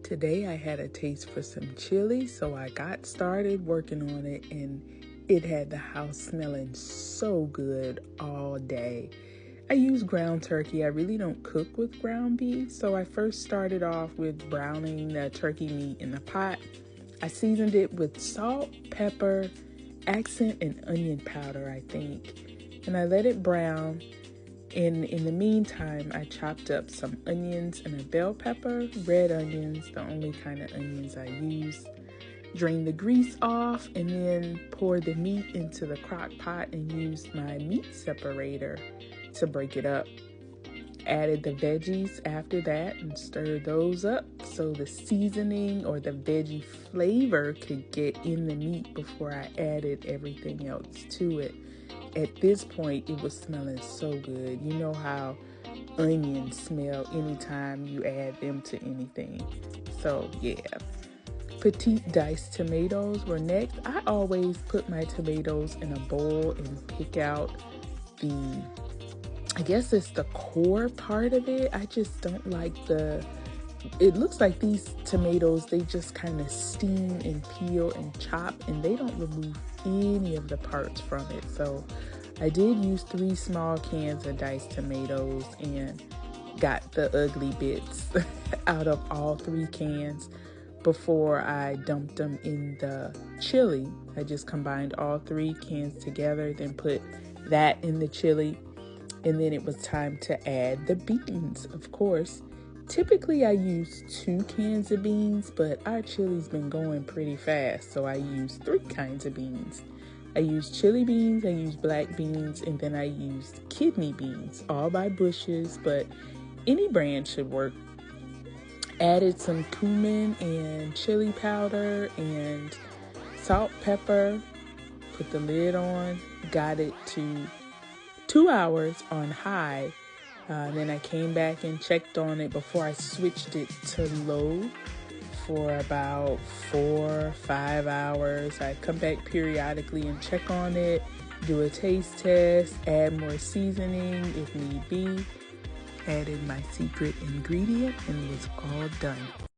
Today I had a taste for some chili, so I got started working on it, and it had the house smelling so good all day. I use ground turkey. I really don't cook with ground beef, so I first started off with browning the turkey meat in the pot. I seasoned it with salt, pepper, accent, and onion powder, I think, and I let it brown. In the meantime, I chopped up some onions and a bell pepper, red onions, the only kind of onions I use. Drained the grease off and then poured the meat into the crock pot and used my meat separator to break it up. Added the veggies after that and stirred those up so the seasoning or the veggie flavor could get in the meat before I added everything else to it. At this point, it was smelling so good. You know how onions smell anytime you add them to anything. So yeah. Petite diced tomatoes were next. I always put my tomatoes in a bowl and pick out I guess it's the core part of it. I just don't like it looks like these tomatoes, they just kind of steam and peel and chop, and they don't remove any of the parts from it. So I did use 3 small cans of diced tomatoes and got the ugly bits out of all 3 cans before I dumped them in the chili. I just combined all 3 cans together, then put that in the chili, and then it was time to add the beans, of course. Typically, I use 2 cans of beans, but our chili's been going pretty fast, so I use 3 kinds of beans. I used chili beans, I used black beans, and then I used kidney beans, all by Bush's, but any brand should work. Added some cumin and chili powder and salt, pepper, put the lid on, got it to 2 hours on high. Then I came back and checked on it before I switched it to low for about 4-5 hours. I come back periodically and check on it, do a taste test, add more seasoning if need be. Added my secret ingredient and was all done.